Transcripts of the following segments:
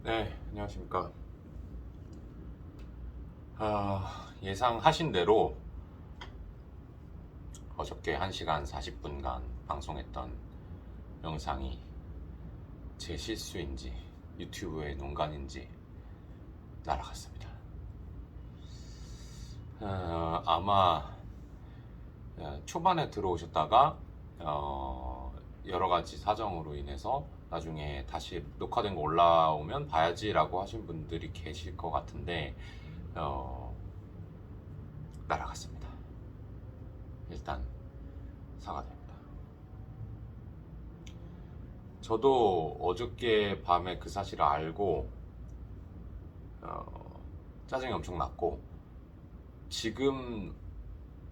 네, 안녕하십니까. 예상하신 대로 어저께 1시간 40분간 방송했던 영상이 제 실수인지 유튜브의 농간인지 날아갔습니다. 아마 초반에 들어오셨다가 여러 가지 사정으로 인해서 나중에 다시 녹화된 거 올라오면 봐야지라고 하신 분들이 계실 것 같은데 날아갔습니다. 일단 사과드립니다. 저도 어저께 밤에 그 사실을 알고 짜증이 엄청 났고, 지금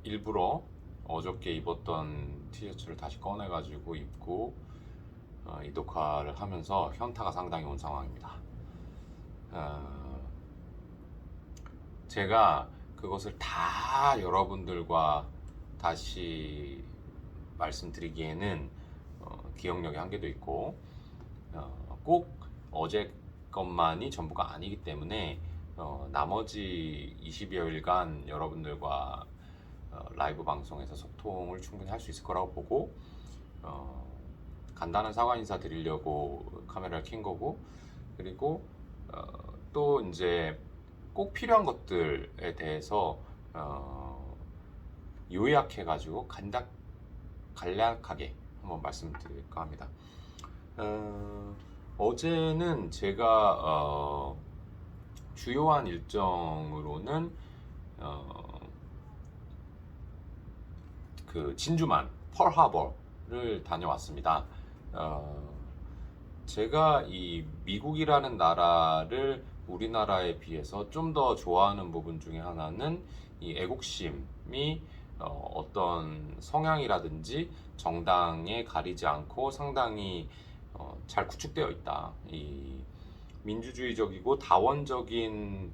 일부러 어저께 입었던 티셔츠를 다시 꺼내가지고 입고 이 녹화를 하면서 현타가 상당히 온 상황입니다. 제가 그것을 다 여러분들과 다시 말씀드리기에는 기억력의 한계도 있고 꼭 어제 것만이 전부가 아니기 때문에 나머지 20여일간 여러분들과 라이브 방송에서 소통을 충분히 할 수 있을 거라고 보고 간단한 사과 인사 드리려고 카메라를 켠 거고, 그리고 또 이제 꼭 필요한 것들에 대해서 요약해가지고 간략하게 한번 말씀드릴까 합니다. 어제는 제가 주요한 일정으로는 그 진주만 펄하버를 다녀왔습니다. 제가 이 미국이라는 나라를 우리나라에 비해서 좀 더 좋아하는 부분 중에 하나는 이 애국심이 어떤 성향이라든지 정당에 가리지 않고 상당히 잘 구축되어 있다. 이 민주주의적이고 다원적인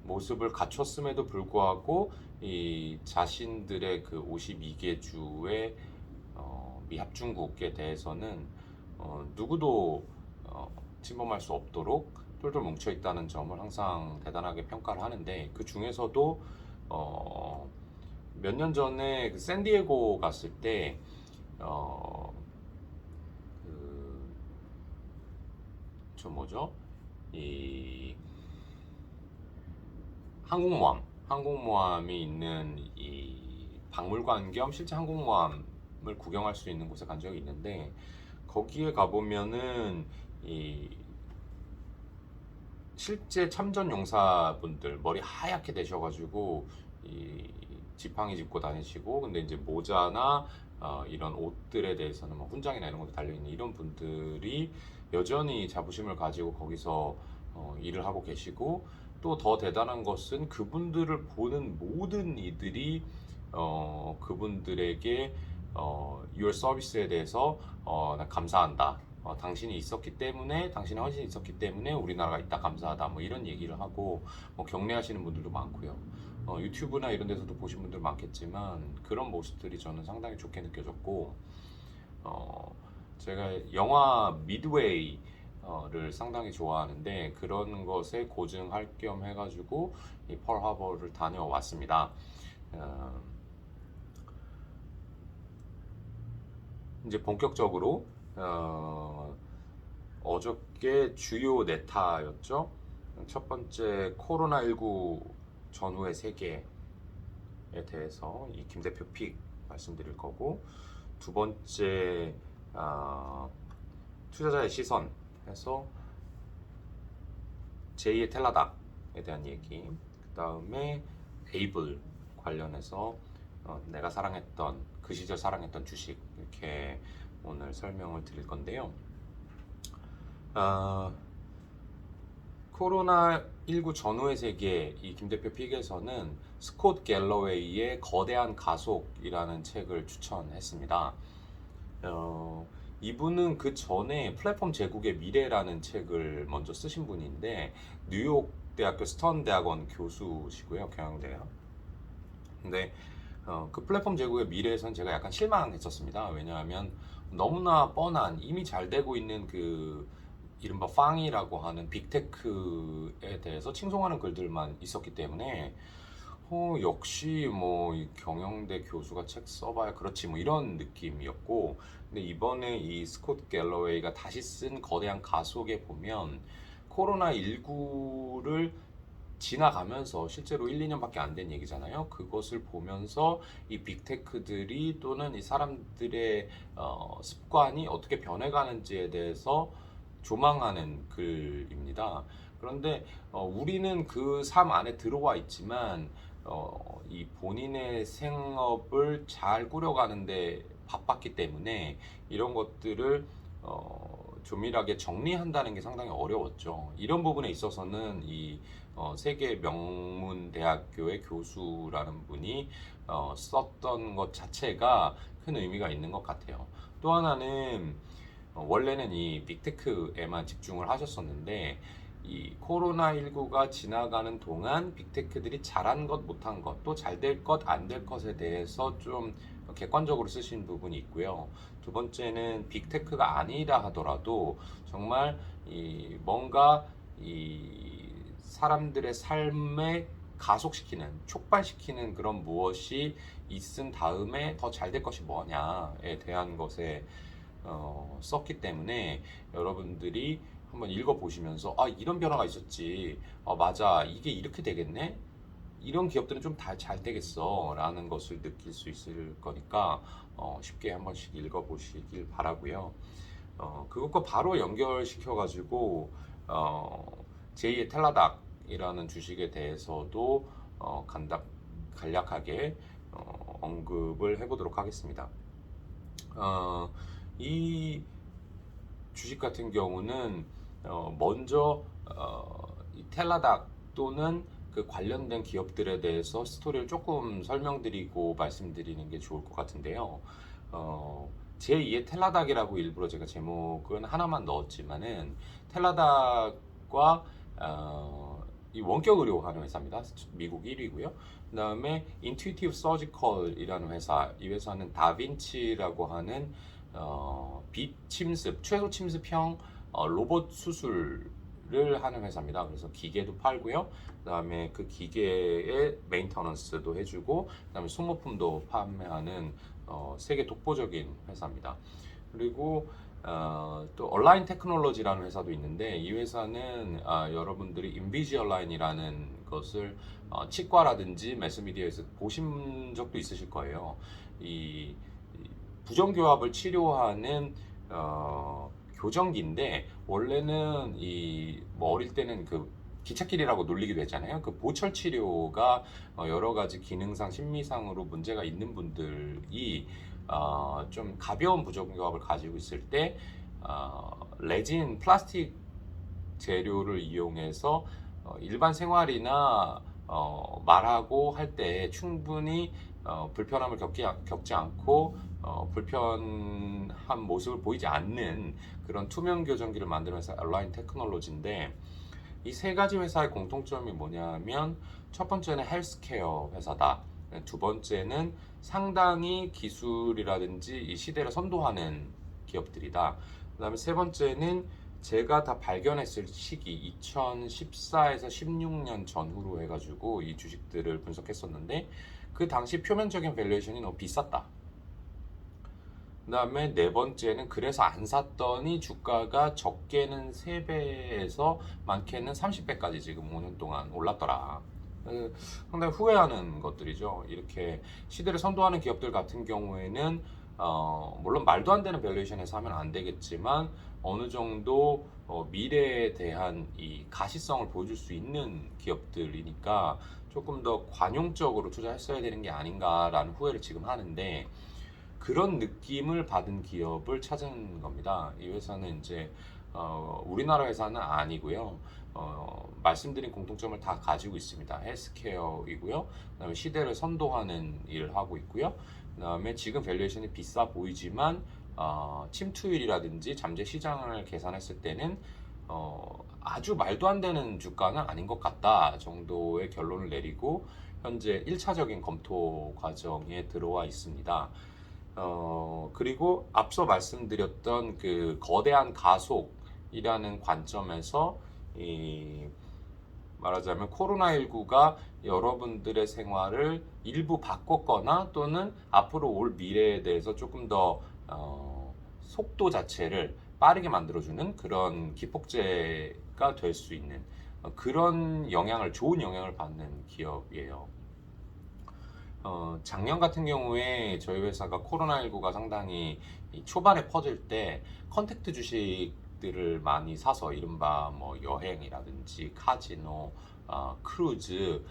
모습을 갖췄음에도 불구하고 이 자신들의 그 52개 주의 미합중국에 대해서는 누구도 침범할 수 없도록 똘똘 뭉쳐 있다는 점을 항상 대단하게 평가를 하는데, 그 중에서도 몇 년 전에 그 샌디에고 갔을 때 저 뭐죠? 이 항공모함이 있는 이 박물관 겸 실제 항공모함을 구경할 수 있는 곳에 간 적이 있는데, 거기에 가보면은 이 실제 참전 용사분들 머리 하얗게 되셔가지고 이 지팡이 짚고 다니시고, 근데 이제 모자나 이런 옷들에 대해서는 뭐 훈장이나 이런 것도 달려있는 이런 분들이 여전히 자부심을 가지고 거기서 일을 하고 계시고, 또 더 대단한 것은 그분들을 보는 모든 이들이 그분들에게 your service에 대해서 나 감사한다. 당신이 있었기 때문에, 당신의 헌신이 있었기 때문에 우리나라가 있다, 감사하다, 뭐 이런 얘기를 하고 격려하시는 분들도 많고요. 유튜브나 이런 데서도 보신 분들 많겠지만 그런 모습들이 저는 상당히 좋게 느껴졌고, 제가 영화 미드웨이를 상당히 좋아하는데 그런 것에 고증할 겸 해가지고 이 펄하버를 다녀왔습니다. 이제 본격적으로 어저께 주요 네타였죠. 첫 번째 코로나19 전후의 세계에 대해서 이 김 대표 픽 말씀드릴 거고, 두 번째 투자자의 시선 해서 제2의 텔라닥에 대한 얘기, 그 다음에 에이블 관련해서 내가 사랑했던 그 시절 사랑했던 주식, 이렇게 오늘 설명을 드릴 건데요. 코로나19 전후의 세계 이 김 대표 픽에서는 스콧 갤러웨이의 거대한 가속이라는 책을 추천했습니다. 이분은 그 전에 플랫폼 제국의 미래라는 책을 먼저 쓰신 분인데 뉴욕 대학교 스턴 대학원 교수시고요, 경영대학. 근데 그 플랫폼 제국의 미래에선 제가 약간 실망했었습니다. 왜냐하면 너무나 뻔한, 이미 잘 되고 있는 그 이른바 팡이라고 하는 빅테크에 대해서 칭송하는 글들만 있었기 때문에 역시 뭐 이 경영대 교수가 책 써봐야 그렇지 뭐 이런 느낌이었고, 근데 이번에 이 스콧 갤러웨이가 다시 쓴 거대한 가속에 보면 코로나19를 지나가면서 실제로 1, 2년밖에 안 된 얘기잖아요. 그것을 보면서 이 빅테크들이 또는 이 사람들의 습관이 어떻게 변해가는지에 대해서 조망하는 글입니다. 그런데 우리는 그 삶 안에 들어와 있지만 이 본인의 생업을 잘 꾸려가는데 바빴기 때문에 이런 것들을 조밀하게 정리한다는 게 상당히 어려웠죠. 이런 부분에 있어서는 이 세계 명문 대학교의 교수라는 분이 썼던 것 자체가 큰 의미가 있는 것 같아요. 또 하나는 원래는 이 빅테크에만 집중을 하셨었는데 이 코로나19가 지나가는 동안 빅테크들이 잘한 것, 못한 것, 또 잘 될 것, 안 될 것에 대해서 좀 객관적으로 쓰신 부분이 있고요. 두 번째는 빅테크가 아니라 하더라도 정말 이 뭔가 이 사람들의 삶에 가속시키는, 촉발시키는 그런 무엇이 있은 다음에 더 잘 될 것이 뭐냐에 대한 것에 썼기 때문에 여러분들이 한번 읽어보시면서 이런 변화가 있었지, 맞아, 이게 이렇게 되겠네, 이런 기업들은 좀 다 잘 되겠어 라는 것을 느낄 수 있을 거니까 쉽게 한 번씩 읽어보시길 바라고요. 그것과 바로 연결시켜 가지고 제2의 텔라닥이라는 주식에 대해서도 간략하게 언급을 해보도록 하겠습니다. 이 주식 같은 경우는 먼저 이 텔라닥 또는 그 관련된 기업들에 대해서 스토리를 조금 설명드리고 말씀드리는 게 좋을 것 같은데요. 제2의 텔라닥이라고 일부러 제가 제목은 하나만 넣었지만은 텔라닥과 이 원격 의료하는 회사입니다. 미국 1위고요. 그 다음에 인투이티브 서지컬이라는 회사, 이 회사는 다빈치라고 하는 비침습, 최소 침습형 로봇 수술을 하는 회사입니다. 그래서 기계도 팔고요. 그 다음에 그 기계의 메인터넌스도 해주고, 그 다음에 소모품도 판매하는 세계 독보적인 회사입니다. 그리고 또 얼라인 테크놀로지라는 회사도 있는데, 이 회사는 여러분들이 인비지얼라인이라는 것을 치과라든지 매스미디어에서 보신 적도 있으실 거예요. 이 부정교합을 치료하는 교정기인데, 원래는 이 뭐 어릴 때는 그 기찻길이라고 놀리기도 했잖아요. 그 보철 치료가 여러 가지 기능상 심미상으로 문제가 있는 분들이 좀 가벼운 부정교합을 가지고 있을 때 레진, 플라스틱 재료를 이용해서 일반 생활이나 말하고 할 때 충분히 불편함을 겪지 않고 불편한 모습을 보이지 않는 그런 투명 교정기를 만드는 회사 얼라인 테크놀로지인데, 이 세 가지 회사의 공통점이 뭐냐면, 첫 번째는 헬스케어 회사다. 두 번째는 상당히 기술이라든지 이 시대를 선도하는 기업들이다. 그 다음에 세 번째는 제가 다 발견했을 시기 2014에서 16년 전후로 해가지고 이 주식들을 분석했었는데, 그 당시 표면적인 밸류에이션이 너무 비쌌다. 그 다음에 네 번째는 그래서 안 샀더니 주가가 적게는 3배에서 많게는 30배까지 지금 5년 동안 올랐더라. 상당히 후회하는 것들이죠. 이렇게 시대를 선도하는 기업들 같은 경우에는 물론 말도 안 되는 밸류에이션에서 하면 안 되겠지만 어느 정도 미래에 대한 이 가시성을 보여줄 수 있는 기업들이니까 조금 더 관용적으로 투자했어야 되는 게 아닌가라는 후회를 지금 하는데, 그런 느낌을 받은 기업을 찾은 겁니다. 이 회사는 이제 우리나라 회사는 아니고요. 말씀드린 공통점을 다 가지고 있습니다. 헬스케어이고요. 그다음에 시대를 선도하는 일을 하고 있고요. 그다음에 지금 밸류에이션이 비싸 보이지만 침투율이라든지 잠재 시장을 계산했을 때는 아주 말도 안 되는 주가는 아닌 것 같다 정도의 결론을 내리고 현재 1차적인 검토 과정에 들어와 있습니다. 그리고 앞서 말씀드렸던 그 거대한 가속, 이라는 관점에서 말하자면 코로나19가 여러분들의 생활을 일부 바꿨거나 또는 앞으로 올 미래에 대해서 조금 더 속도 자체를 빠르게 만들어주는 그런 기폭제가 될 수 있는 그런 좋은 영향을 받는 기업이에요. 작년 같은 경우에 저희 회사가 코로나19가 상당히 초반에 퍼질 때 컨택트 주식들을 많이 사서 이른바 뭐 여행이라든지 카지노, 크루즈,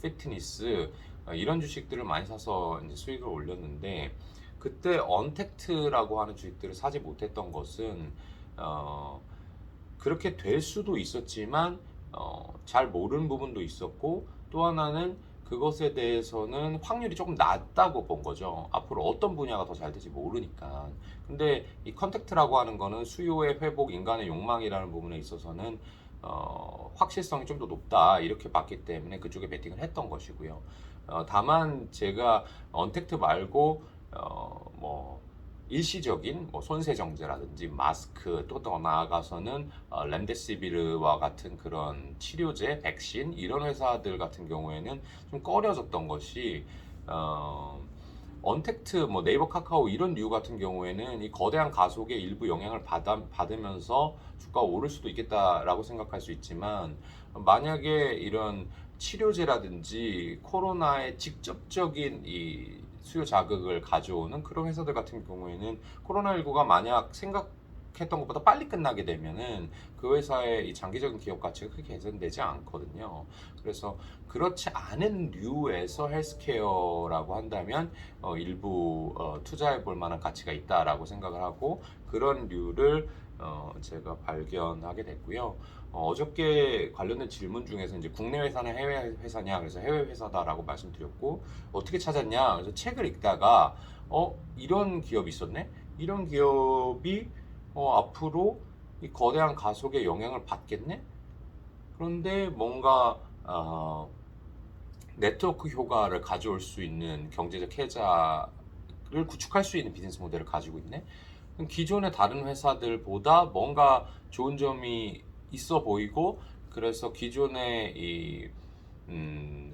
피트니스 이런 주식들을 많이 사서 이제 수익을 올렸는데 그때 언택트라고 하는 주식들을 사지 못했던 것은 그렇게 될 수도 있었지만 잘 모르는 부분도 있었고 또 하나는 그것에 대해서는 확률이 조금 낮다고 본 거죠. 앞으로 어떤 분야가 더 잘 될지 모르니까. 근데 이 컨택트라고 하는 거는 수요의 회복, 인간의 욕망이라는 부분에 있어서는 확실성이 좀 더 높다 이렇게 봤기 때문에 그쪽에 베팅을 했던 것이고요. 다만 제가 언택트 말고 뭐 일시적인 뭐 손세정제라든지 마스크 또 더 나아가서는 렘데시비르와 같은 그런 치료제, 백신 이런 회사들 같은 경우에는 좀 꺼려졌던 것이 언택트, 뭐 네이버, 카카오 이런 류 같은 경우에는 이 거대한 가속의 일부 영향을 받으면서 주가가 오를 수도 있겠다라고 생각할 수 있지만 만약에 이런 치료제라든지 코로나의 직접적인 이 수요 자극을 가져오는 그런 회사들 같은 경우에는 코로나19가 만약 생각했던 것보다 빨리 끝나게 되면은 그 회사의 이 장기적인 기업 가치가 크게 개선되지 않거든요. 그래서 그렇지 않은 류에서 헬스케어라고 한다면 일부 투자해 볼 만한 가치가 있다라고 생각을 하고 그런 류를 제가 발견하게 됐고요. 어저께 관련된 질문 중에서 이제 국내 회사냐 해외 회사냐 그래서 해외 회사다라고 말씀드렸고 어떻게 찾았냐 그래서 책을 읽다가 이런 기업이 있었네 이런 기업이 앞으로 이 거대한 가속의 영향을 받겠네 그런데 뭔가 네트워크 효과를 가져올 수 있는 경제적 혜자를 구축할 수 있는 비즈니스 모델을 가지고 있네 기존의 다른 회사들보다 뭔가 좋은 점이 있어 보이고 그래서 기존의 이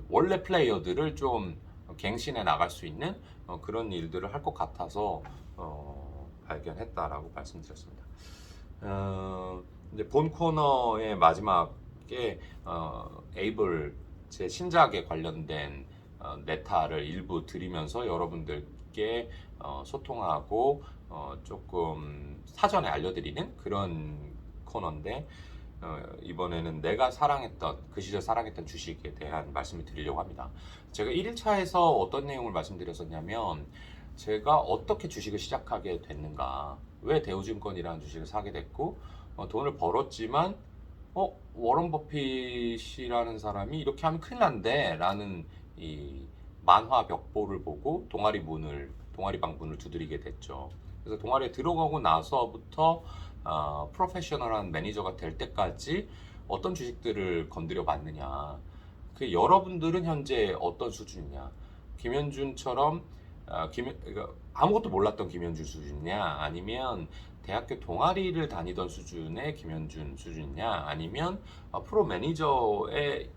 원래 플레이어들을 좀 갱신해 나갈 수 있는 그런 일들을 할 것 같아서 발견했다라고 말씀드렸습니다. 이제 본 코너의 마지막에 에이블 제 신작에 관련된 네타를 일부 드리면서 여러분들께 소통하고 조금 사전에 알려드리는 그런 코너인데 이번에는 내가 사랑했던 그 시절 사랑했던 주식에 대한 말씀을 드리려고 합니다. 제가 1일차에서 어떤 내용을 말씀드렸었냐면 제가 어떻게 주식을 시작하게 됐는가 왜 대우증권이라는 주식을 사게 됐고 돈을 벌었지만 워런 버핏이라는 사람이 이렇게 하면 큰일 난대 라는 이 만화 벽보를 보고 동아리방 문을 두드리게 됐죠. 그래서 동아리에 들어가고 나서부터 프로페셔널한 매니저가 될 때까지 어떤 주식들을 건드려 봤느냐 그 여러분들은 현재 어떤 수준이냐 김현준처럼 그러니까 아무것도 몰랐던 김현준 수준이냐 아니면 대학교 동아리를 다니던 수준의 김현준 수준이냐 아니면 프로 매니저에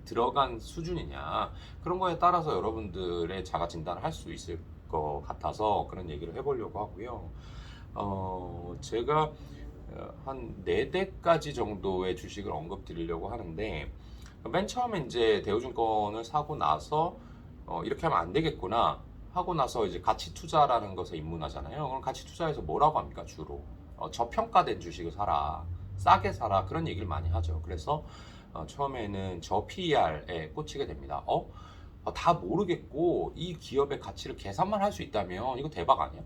들어간 수준이냐 그런 거에 따라서 여러분들의 자가 진단을 할 수 있을 것 같아서 그런 얘기를 해보려고 하고요. 제가 한 4대까지 정도의 주식을 언급드리려고 하는데 맨 처음에 이제 대우증권을 사고 나서 이렇게 하면 안 되겠구나 하고 나서 이제 가치 투자라는 것에 입문하잖아요. 그럼 가치 투자에서 뭐라고 합니까? 주로 저평가된 주식을 사라, 싸게 사라 그런 얘기를 많이 하죠. 그래서 처음에는 저 PER에 꽂히게 됩니다. 다 모르겠고 이 기업의 가치를 계산만 할 수 있다면 이거 대박 아니야?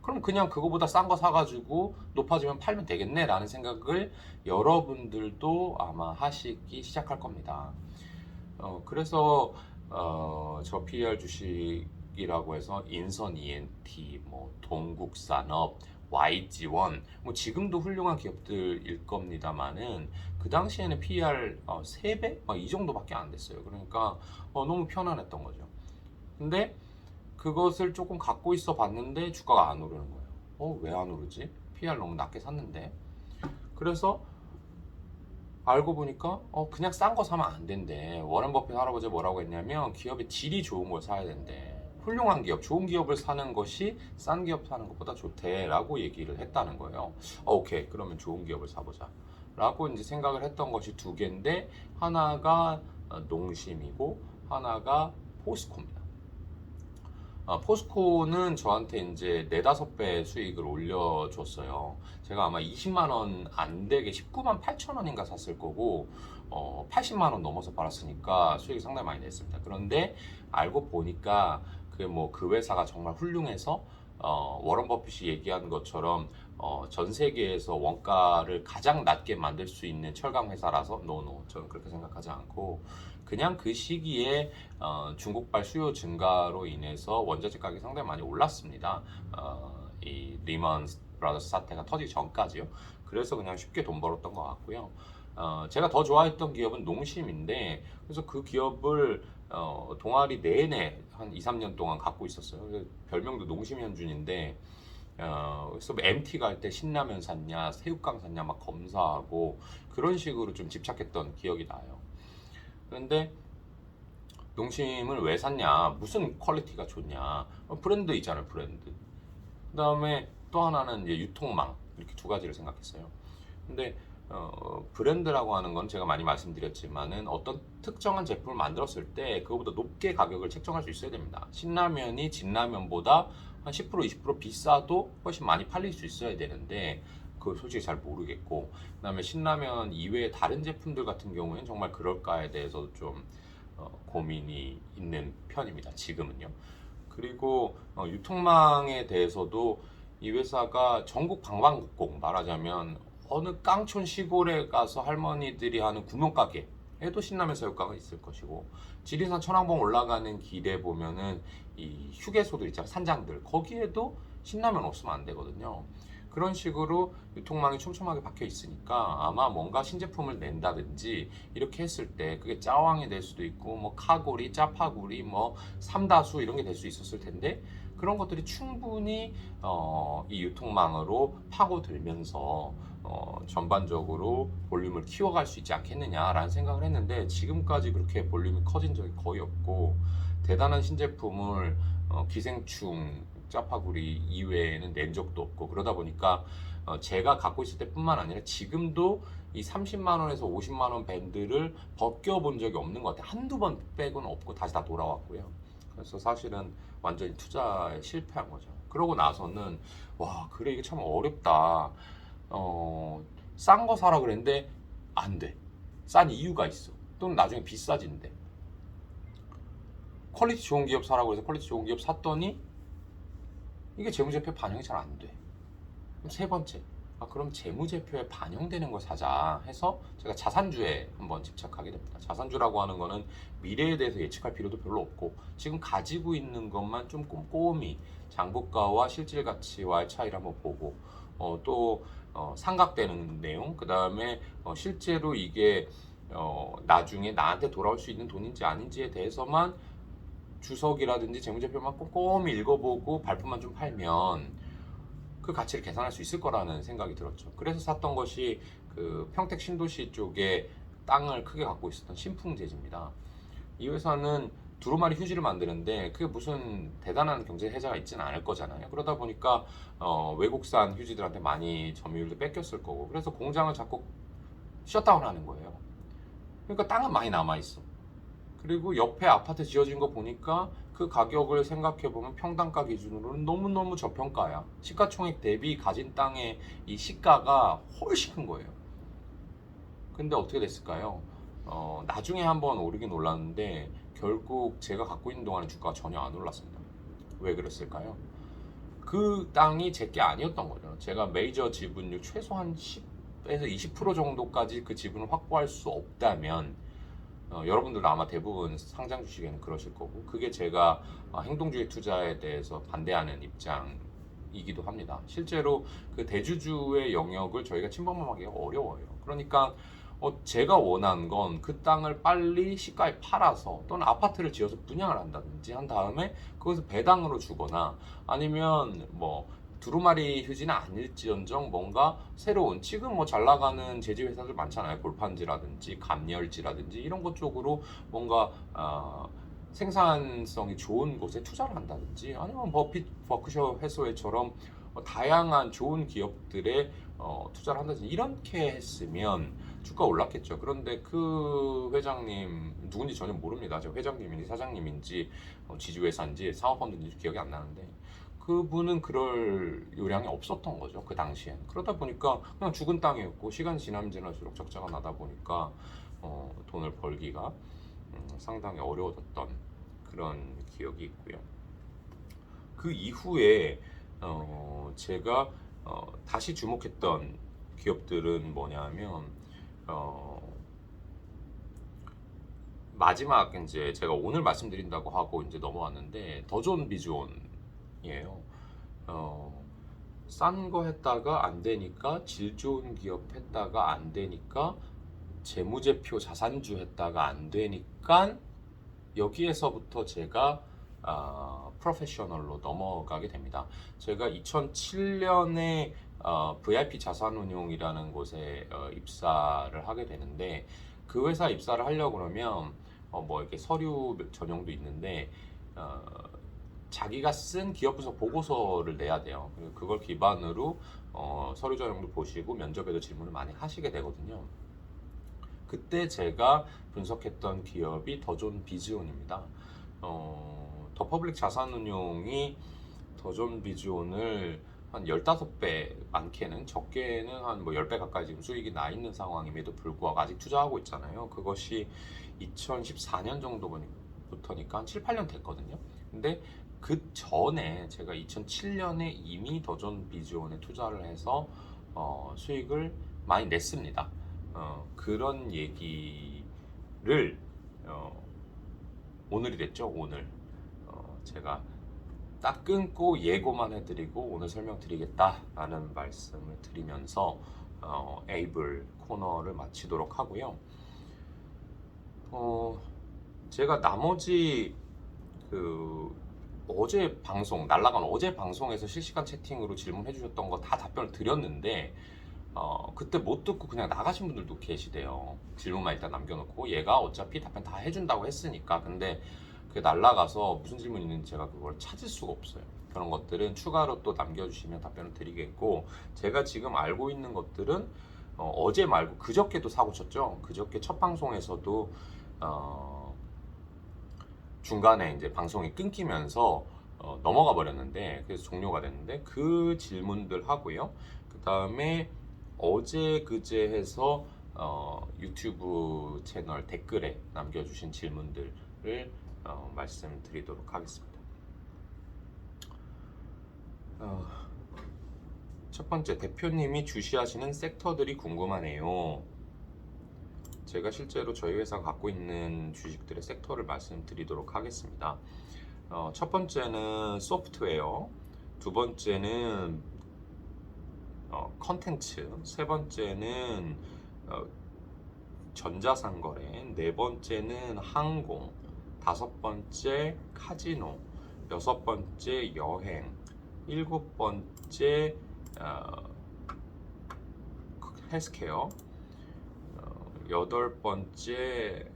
그럼 그냥 그거보다 싼 거 사가지고 높아지면 팔면 되겠네 라는 생각을 여러분들도 아마 하시기 시작할 겁니다. 그래서 저 PER 주식이라고 해서 인선 ENT, 뭐 동국산업, YG원, 뭐 지금도 훌륭한 기업들일 겁니다만은 그 당시에는 PER 3배? 이 정도밖에 안 됐어요. 그러니까 너무 편안했던 거죠. 근데 그것을 조금 갖고 있어 봤는데 주가가 안 오르는 거예요. 왜 안 오르지? PER 너무 낮게 샀는데. 그래서 알고 보니까 그냥 싼 거 사면 안 된대. 워런 버핏 할아버지가 뭐라고 했냐면 기업의 질이 좋은 걸 사야 된대. 훌륭한 기업, 좋은 기업을 사는 것이 싼 기업 사는 것보다 좋대라고 얘기를 했다는 거예요. 오케이, 그러면 좋은 기업을 사보자 라고 이제 생각을 했던 것이 두 개인데, 하나가 농심이고 하나가 포스코입니다. 포스코는 저한테 이제 4~5배 수익을 올려줬어요. 제가 아마 20만 원 안 되게 19만 8천 원인가 샀을 거고 80만 원 넘어서 팔았으니까 수익이 상당히 많이 냈습니다. 그런데 알고 보니까 그 회사가 정말 훌륭해서 워런 버핏이 얘기한 것처럼 전 세계에서 원가를 가장 낮게 만들 수 있는 철강 회사라서 저는 그렇게 생각하지 않고, 그냥 그 시기에 중국발 수요 증가로 인해서 원자재 가격이 상당히 많이 올랐습니다. 이 리먼 브라더스 사태가 터지기 전까지요. 그래서 그냥 쉽게 돈 벌었던 것 같고요. 제가 더 좋아했던 기업은 농심인데, 그래서 그 기업을 동아리 내내 한 2~3년 동안 갖고 있었어요. 별명도 농심현준인데, 그래서 MT 갈 때 신라면 샀냐, 새우깡 샀냐 막 검사하고 그런 식으로 좀 집착했던 기억이 나요. 그런데 농심을 왜 샀냐, 무슨 퀄리티가 좋냐, 브랜드 있잖아요, 브랜드. 그 다음에 또 하나는 이제 유통망, 이렇게 두 가지를 생각했어요. 근데 브랜드라고 하는 건 제가 많이 말씀드렸지만은 어떤 특정한 제품을 만들었을 때 그거보다 높게 가격을 책정할 수 있어야 됩니다. 신라면이 진라면보다 한 10% 20% 비싸도 훨씬 많이 팔릴 수 있어야 되는데, 그걸 솔직히 잘 모르겠고, 그 다음에 신라면 이외의 다른 제품들 같은 경우에는 정말 그럴까에 대해서 좀 고민이 있는 편입니다, 지금은요. 그리고 유통망에 대해서도 이 회사가 전국 방방곡곡, 말하자면 어느 깡촌 시골에 가서 할머니들이 하는 구멍가게에도 신라면 새우깡은 있을 것이고, 지리산 천왕봉 올라가는 길에 보면은 이 휴게소들 있잖아요, 산장들, 거기에도 신라면 없으면 안 되거든요. 그런 식으로 유통망이 촘촘하게 박혀 있으니까 아마 뭔가 신제품을 낸다든지 이렇게 했을 때 그게 짜왕이 될 수도 있고, 뭐 카고리, 짜파구리, 뭐 삼다수 이런 게 될 수 있었을 텐데, 그런 것들이 충분히 이 유통망으로 파고들면서 전반적으로 볼륨을 키워갈 수 있지 않겠느냐라는 생각을 했는데, 지금까지 그렇게 볼륨이 커진 적이 거의 없고, 대단한 신제품을 기생충, 짜파구리 이외에는 낸 적도 없고, 그러다 보니까 제가 갖고 있을 때뿐만 아니라 지금도 이 30만 원에서 50만 원 밴드를 벗겨본 적이 없는 것 같아요. 한두 번 빼고는 없고 다시 다 돌아왔고요. 그래서 사실은 완전히 투자에 실패한 거죠. 그러고 나서는 와, 그래 이게 참 어렵다. 싼 거 사라 그랬는데 안 돼. 싼 이유가 있어. 또는 나중에 비싸진대. 퀄리티 좋은 기업 사라고 해서 퀄리티 좋은 기업 샀더니 이게 재무제표에 반영이 잘 안 돼. 그럼 세 번째, 그럼 재무제표에 반영되는 거 사자 해서 제가 자산주에 한번 집착하게 됩니다. 자산주라고 하는 거는 미래에 대해서 예측할 필요도 별로 없고, 지금 가지고 있는 것만 좀 꼼꼼히 장부가와 실질 가치와의 차이를 한번 보고, 또 삼각되는 내용, 그 다음에 실제로 이게 나중에 나한테 돌아올 수 있는 돈인지 아닌지에 대해서만 주석이라든지 재무제표만 꼼꼼히 읽어보고 발품만 좀 팔면 그 가치를 계산할 수 있을 거라는 생각이 들었죠. 그래서 샀던 것이 그 평택 신도시 쪽에 땅을 크게 갖고 있었던 신풍재지입니다. 이 회사는 두루마리 휴지를 만드는데 그게 무슨 대단한 경제 혜자가 있지는 않을 거잖아요. 그러다 보니까 외국산 휴지들한테 많이 점유율도 뺏겼을 거고, 그래서 공장을 자꾸 셧다운하는 거예요. 그러니까 땅은 많이 남아 있어. 그리고 옆에 아파트 지어진 거 보니까 그 가격을 생각해보면 평당가 기준으로는 너무너무 저평가야. 시가총액 대비 가진 땅의 이 시가가 훨씬 큰 거예요. 근데 어떻게 됐을까요? 나중에 한번 오르긴 올랐는데 결국 제가 갖고 있는 동안에 주가가 전혀 안 올랐습니다. 왜 그랬을까요? 그 땅이 제 게 아니었던 거죠. 제가 메이저 지분율 최소한 10에서 20% 정도까지 그 지분을 확보할 수 없다면, 여러분들도 아마 대부분 상장 주식에는 그러실 거고, 그게 제가 행동주의 투자에 대해서 반대하는 입장이기도 합니다. 실제로 그 대주주의 영역을 저희가 침범하기가 어려워요. 그러니까 제가 원한 건 그 땅을 빨리 시가에 팔아서 또는 아파트를 지어서 분양을 한다든지 한 다음에 그것을 배당으로 주거나, 아니면 뭐 두루마리 휴지는 아닐지언정 뭔가 새로운 지금 뭐 잘 나가는 제지 회사들 많잖아요. 골판지라든지 감열지라든지 이런 것 쪽으로 뭔가 생산성이 좋은 곳에 투자를 한다든지 아니면 버크셔 해서웨이처럼 다양한 좋은 기업들에 투자를 한다든지 이렇게 했으면 주가 올랐겠죠. 그런데 그 회장님 누군지 전혀 모릅니다. 저 회장님인지 사장님인지 지주회사인지 사업펀드인지 기억이 안 나는데 그분은 그럴 요량이 없었던 거죠. 그 당시엔. 그러다 보니까 그냥 죽은 땅이었고 시간이 지나면 지날수록 적자가 나다 보니까 돈을 벌기가 상당히 어려워졌던 그런 기억이 있고요. 그 이후에 제가 다시 주목했던 기업들은 뭐냐면 마지막 이제 제가 오늘 말씀드린다고 하고 이제 넘어왔는데 더존 비즈온이에요. 싼 거 했다가 안 되니까 질 좋은 기업 했다가 안 되니까 재무제표 자산주 했다가 안 되니까 여기에서부터 제가 프로페셔널로 넘어가게 됩니다. 제가 2007년에 VIP 자산운용이라는 곳에 입사를 하게 되는데 그 회사 입사를 하려고 그러면 뭐 이렇게 서류 전형도 있는데 자기가 쓴 기업 분석 보고서를 내야 돼요. 그리고 그걸 기반으로 서류 전형도 보시고 면접에도 질문을 많이 하시게 되거든요. 그때 제가 분석했던 기업이 더존 비즈온입니다. 더 퍼블릭 자산운용이 더존 비즈온을 한 15배, 많게는 적게는 한 뭐 10배 가까이 지금 수익이 나 있는 상황임에도 불구하고 아직 투자하고 있잖아요. 그것이 2014년 정도부터니까 한 7, 8년 됐거든요. 근데 그 전에 제가 2007년에 이미 더존 비즈온에 투자를 해서 수익을 많이 냈습니다. 그런 얘기를 오늘이 됐죠. 오늘 제가 딱 끊고 예고만 해드리고 오늘 설명드리겠다라는 말씀을 드리면서 에이블 코너를 마치도록 하고요. 제가 나머지 그 어제 방송 날라간 어제 방송에서 실시간 채팅으로 질문해 주셨던 거 다 답변을 드렸는데 그때 못 듣고 그냥 나가신 분들도 계시대요. 질문만 일단 남겨놓고 얘가 어차피 답변 다 해준다고 했으니까. 근데 그게 날라가서 무슨 질문이 있는지 제가 그걸 찾을 수가 없어요. 그런 것들은 추가로 또 남겨주시면 답변을 드리겠고, 제가 지금 알고 있는 것들은 어제 말고 그저께도 사고 쳤죠. 그저께 첫 방송에서도 중간에 이제 방송이 끊기면서 넘어가 버렸는데, 그래서 종료가 됐는데 그 질문들 하고요. 그 다음에 어제 그제 해서 유튜브 채널 댓글에 남겨주신 질문들을 말씀드리도록 하겠습니다. 첫 번째, 대표님이 주시하시는 섹터들이 궁금하네요. 제가 실제로 저희 회사가 갖고 있는 주식들의 섹터를 말씀드리도록 하겠습니다. 첫 번째는 소프트웨어, 두 번째는 컨텐츠, 세 번째는 전자상거래, 네 번째는 항공, 다섯 번째 카지노, 여섯 번째 여행, 일곱 번째 헬스케어, 여덟 번째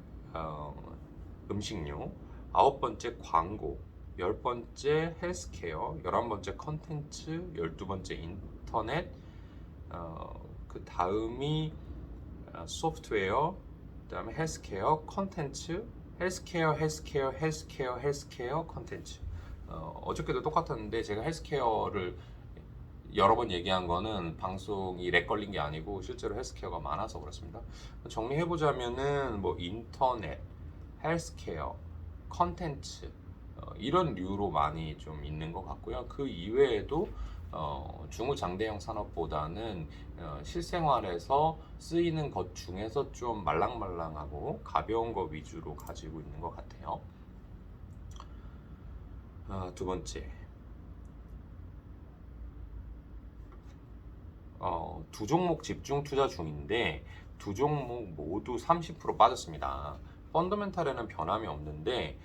음식료, 아홉 번째 광고, 열 번째 헬스케어, 11번째 컨텐츠, 12번째 인터넷, 그 다음이 소프트웨어, 그 다음에 헬스케어, 컨텐츠, 헬스케어, 컨텐츠. 어저께도 똑같았는데 제가 헬스케어를 여러 번 얘기한 거는 방송이 렉 걸린 게 아니고 실제로 헬스케어가 많아서 그렇습니다. 정리해보자면은 뭐 인터넷, 헬스케어, 컨텐츠 이런 류로 많이 좀 있는 것 같고요. 그 이외에도 중후장대형 산업보다는 실생활에서 쓰이는 것 중에서 좀 말랑말랑하고 가벼운 거 위주로 가지고 있는 것 같아요. 두 번째, 두 종목 집중 투자 중인데 두 종목 모두 30% 빠졌습니다. 펀더멘탈에는 변함이 없는데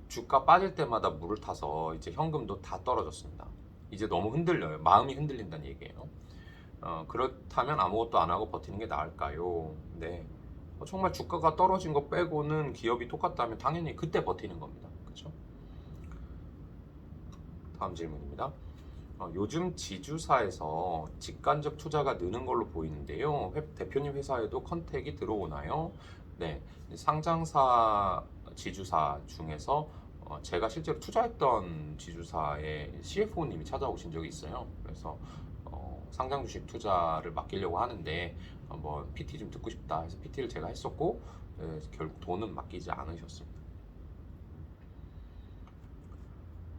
주가 빠질 때마다 물을 타서 이제 현금도 다 떨어졌습니다. 이제 너무 흔들려요. 마음이 흔들린다는 얘기예요. 그렇다면 아무것도 안 하고 버티는 게 나을까요? 네. 정말 주가가 떨어진 거 빼고는 기업이 똑같다면 당연히 그때 버티는 겁니다. 그렇죠? 다음 질문입니다. 요즘 지주사에서 직간접 투자가 느는 걸로 보이는데요. 대표님 회사에도 컨택이 들어오나요? 네, 상장사 지주사 중에서 제가 실제로 투자했던 지주사의 CFO님이 찾아오신 적이 있어요. 그래서 상장 주식 투자를 맡기려고 하는데 한번 PT 좀 듣고 싶다 해서 PT를 제가 했었고 결국 돈은 맡기지 않으셨습니다.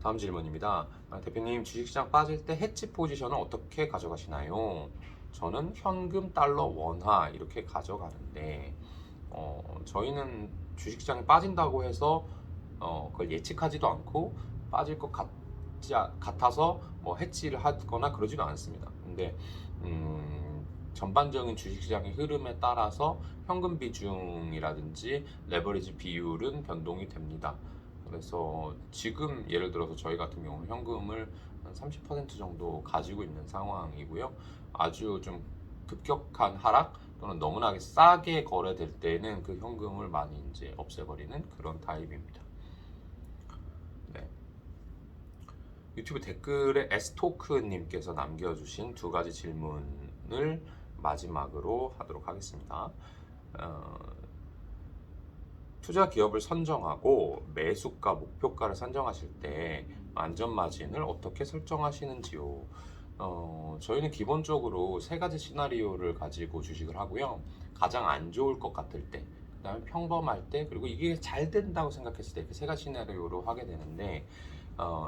다음 질문입니다. 대표님, 주식시장 빠질 때 해치 포지션을 어떻게 가져가시나요? 저는 현금, 달러, 원화 이렇게 가져가는데 저희는 주식시장이 빠진다고 해서 그걸 예측하지도 않고 빠질 것 같아서 뭐 해치를 하거나 그러지도 않습니다. 근데 전반적인 주식시장의 흐름에 따라서 현금 비중이라든지 레버리지 비율은 변동이 됩니다. 그래서 지금 예를 들어서 저희 같은 경우는 현금을 한 30% 정도 가지고 있는 상황이고요. 아주 좀 급격한 하락 또는 너무나 싸게 거래될 때는 그 현금을 많이 이제 없애버리는 그런 타입입니다. 네. 유튜브 댓글에 에스토크님께서 남겨주신 두 가지 질문을 마지막으로 하도록 하겠습니다. 투자 기업을 선정하고 매수가, 목표가를 선정하실 때 안전 마진을 어떻게 설정하시는지요? 저희는 기본적으로 세 가지 시나리오를 가지고 주식을 하고요. 가장 안 좋을 것 같을 때, 그다음에 평범할 때, 그리고 이게 잘 된다고 생각했을 때 그 세 가지 시나리오로 하게 되는데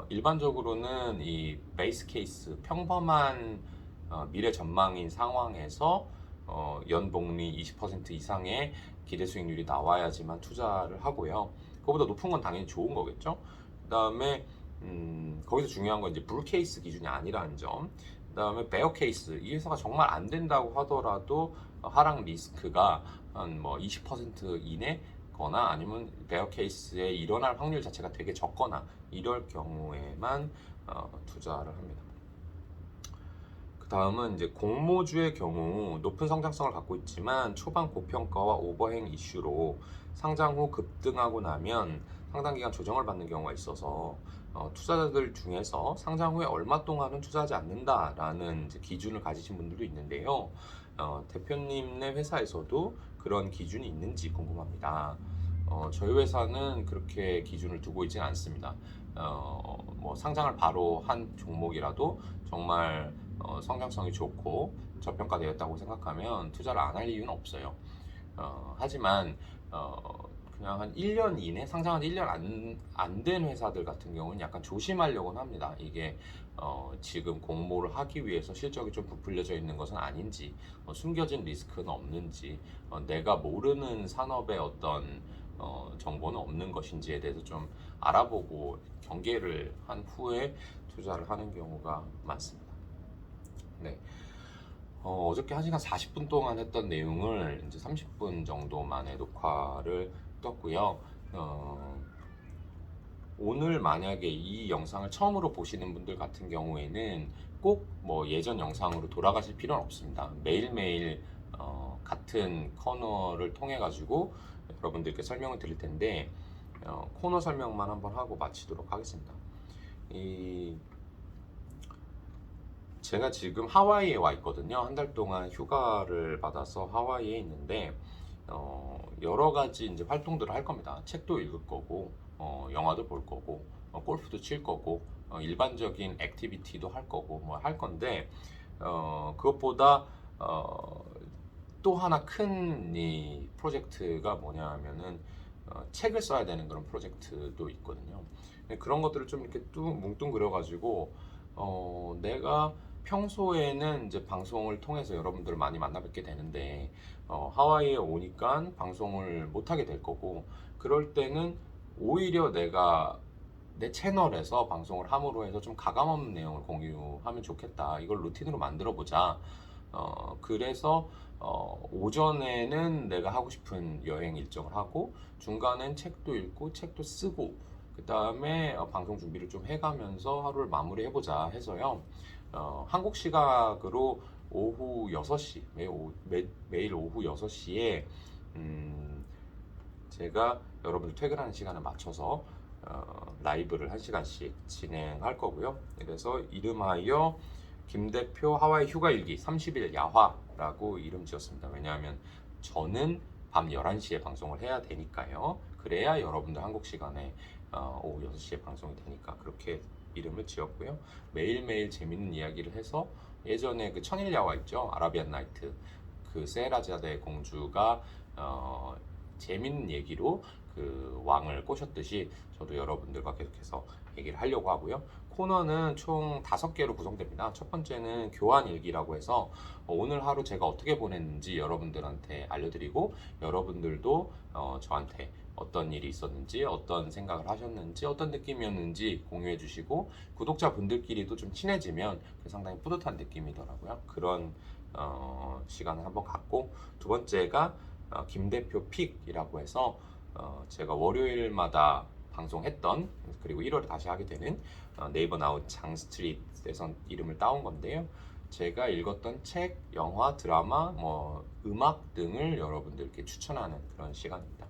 일반적으로는 이 베이스 케이스, 평범한 미래 전망인 상황에서 연복리 20% 이상의 기대 수익률이 나와야지만 투자를 하고요. 그거보다 높은 건 당연히 좋은 거겠죠. 그 다음에 거기서 중요한 건 이제 불 케이스 기준이 아니라는 점. 그 다음에 베어 케이스, 이 회사가 정말 안 된다고 하더라도 하락 리스크가 한 뭐 20% 이내거나 아니면 베어 케이스에 일어날 확률 자체가 되게 적거나 이럴 경우에만 투자를 합니다. 그 다음은 이제 공모주의 경우 높은 성장성을 갖고 있지만 초반 고평가와 오버행 이슈로 상장 후 급등하고 나면 상당 기간 조정을 받는 경우가 있어서 투자자들 중에서 상장 후에 얼마 동안은 투자하지 않는다라는 이제 기준을 가지신 분들도 있는데요. 대표님네 회사에서도 그런 기준이 있는지 궁금합니다. 저희 회사는 그렇게 기준을 두고 있지는 않습니다. 뭐 상장을 바로 한 종목이라도 정말 성장성이 좋고 저평가되었다고 생각하면 투자를 안 할 이유는 없어요. 하지만 그냥 한 1년 이내 상장한 1년 안 된 회사들 같은 경우는 약간 조심하려고는 합니다. 이게 지금 공모를 하기 위해서 실적이 좀 부풀려져 있는 것은 아닌지, 숨겨진 리스크는 없는지, 내가 모르는 산업의 어떤 정보는 없는 것인지에 대해서 좀 알아보고 경계를 한 후에 투자를 하는 경우가 많습니다. 네. 어저께 1시간 40분 동안 했던 내용을 이제 30분 정도 만에 녹화를 떴고요. 오늘 만약에 이 영상을 처음으로 보시는 분들 같은 경우에는 꼭 뭐 예전 영상으로 돌아가실 필요는 없습니다. 매일매일 같은 코너를 통해 가지고 여러분들께 설명을 드릴 텐데 코너 설명만 한번 하고 마치도록 하겠습니다. 제가 지금 하와이에 와 있거든요. 한 달 동안 휴가를 받아서 하와이에 있는데 여러 가지 이제 활동들을 할 겁니다. 책도 읽을 거고 영화도 볼 거고 골프도 칠 거고 일반적인 액티비티도 할 거고 뭐 할 건데 그것보다 또 하나 큰 이 프로젝트가 뭐냐 하면은 책을 써야 되는 그런 프로젝트도 있거든요. 그런 것들을 좀 이렇게 뭉뚱그려 가지고 내가 평소에는 이제 방송을 통해서 여러분들을 많이 만나 뵙게 되는데 하와이에 오니까 방송을 못 하게 될 거고, 그럴 때는 오히려 내가 내 채널에서 방송을 함으로 해서 좀 가감 없는 내용을 공유하면 좋겠다. 이걸 루틴으로 만들어 보자. 그래서 오전에는 내가 하고 싶은 여행 일정을 하고 중간엔 책도 읽고 책도 쓰고 그 다음에 방송 준비를 좀 해가면서 하루를 마무리해보자 해서요. 한국 시각으로 오후 6시, 매일 오후 6시에 제가 여러분들 퇴근하는 시간에 맞춰서 라이브를 1시간씩 진행할 거고요. 그래서 이름하여 김 대표 하와이 휴가일기 30일 야화라고 이름 지었습니다. 왜냐하면 저는 밤 11시에 방송을 해야 되니까요. 그래야 여러분들 한국 시간에 오후 6시에 방송이 되니까 그렇게 이름을 지었고요. 매일매일 재밌는 이야기를 해서 예전에 그 천일 야화 있죠. 아라비안 나이트. 그 세헤라자데 공주가 재밌는 얘기로 그 왕을 꼬셨듯이 저도 여러분들과 계속해서 얘기를 하려고 하고요. 코너는 총 5개로 구성됩니다. 첫 번째는 교환 일기라고 해서 오늘 하루 제가 어떻게 보냈는지 여러분들한테 알려드리고 여러분들도 저한테 어떤 일이 있었는지 어떤 생각을 하셨는지 어떤 느낌이었는지 공유해 주시고 구독자분들끼리도 좀 친해지면 상당히 뿌듯한 느낌이더라고요. 그런 시간을 한번 갖고 두 번째가 김 대표 픽이라고 해서 제가 월요일마다 방송했던 그리고 1월에 다시 하게 되는 네이버 나우 장스트릿에서 이름을 따온 건데요. 제가 읽었던 책, 영화, 드라마, 음악 등을 여러분들께 추천하는 그런 시간입니다.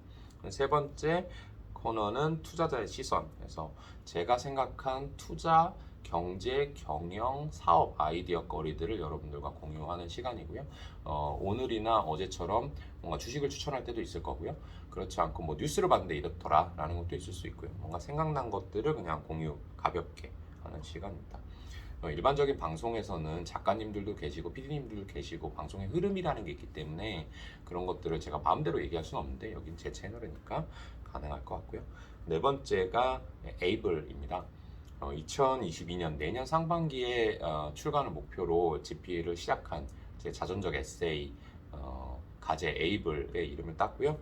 세 번째 코너는 투자자의 시선. 그래서 제가 생각한 투자, 경제, 경영, 사업 아이디어 거리들을 여러분들과 공유하는 시간이고요. 오늘이나 어제처럼 뭔가 주식을 추천할 때도 있을 거고요. 그렇지 않고 뉴스를 봤는데 이렇더라 라는 것도 있을 수 있고요. 뭔가 생각난 것들을 그냥 공유 가볍게 하는 시간입니다. 일반적인 방송에서는 작가님들도 계시고 PD님들도 계시고 방송의 흐름이라는 게 있기 때문에 그런 것들을 제가 마음대로 얘기할 수는 없는데 여긴 제 채널이니까 가능할 것 같고요. 네 번째가 에이블입니다. 2022년 내년 상반기에 출간을 목표로 집필을 시작한 제 자전적 에세이 가제 에이블의 이름을 땄고요.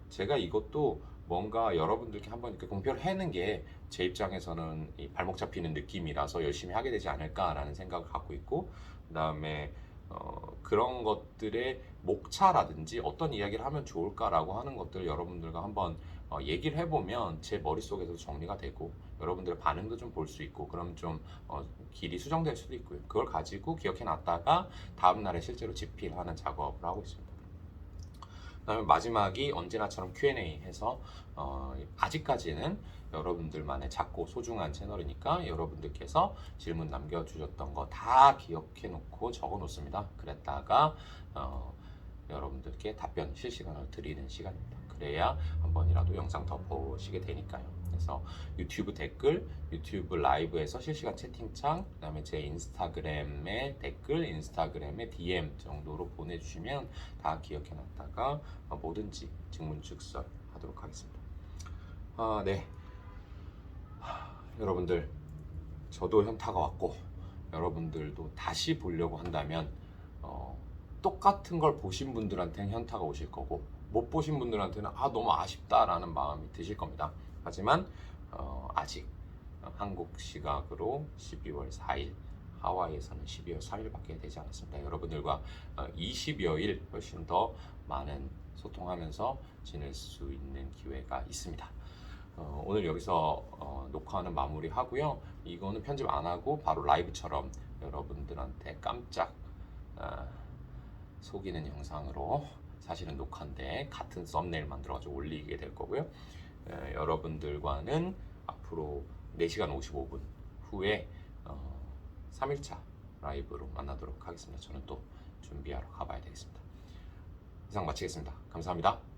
제가 이것도 뭔가 여러분들께 한번 이렇게 공표를 해는 게 제 입장에서는 이 발목 잡히는 느낌이라서 열심히 하게 되지 않을까라는 생각을 갖고 있고 그 다음에 그런 것들의 목차라든지 어떤 이야기를 하면 좋을까라고 하는 것들을 여러분들과 한번 얘기를 해보면 제 머릿속에서 정리가 되고 여러분들의 반응도 좀 볼 수 있고 그럼 좀 길이 수정될 수도 있고요. 그걸 가지고 기억해 놨다가 다음날에 실제로 집필하는 작업을 하고 있습니다. 그다음에 마지막이 언제나처럼 Q&A 해서 아직까지는 여러분들만의 작고 소중한 채널이니까 여러분들께서 질문 남겨주셨던 거 다 기억해 놓고 적어 놓습니다. 그랬다가 여러분들께 답변 실시간으로 드리는 시간입니다. 그래야 한 번이라도 영상 더 보시게 되니까요. 그래서 유튜브 댓글, 유튜브 라이브에서 실시간 채팅창, 그 다음에 제 인스타그램의 댓글, 인스타그램의 DM 정도로 보내주시면 다 기억해 놨다가 뭐든지 증문즉설 하도록 하겠습니다. 네. 여러분들, 저도 현타가 왔고 여러분들도 다시 보려고 한다면 똑같은 걸 보신 분들한테는 현타가 오실 거고 못 보신 분들한테는 너무 아쉽다라는 마음이 드실 겁니다. 하지만 아직 한국 시각으로 12월 4일, 하와이에서는 12월 3일밖에 되지 않았습니다. 여러분들과 20여일 훨씬 더 많은 소통하면서 지낼 수 있는 기회가 있습니다. 오늘 여기서 녹화는 마무리 하고요. 이거는 편집 안 하고 바로 라이브처럼 여러분들한테 깜짝 속이는 영상으로 사실은 녹화인데 같은 썸네일 만들어가지고 올리게 될 거고요. 여러분들과는 앞으로 4시간 55분 후에 3일차 라이브로 만나도록 하겠습니다. 저는 또 준비하러 가봐야 되겠습니다. 이상 마치겠습니다. 감사합니다.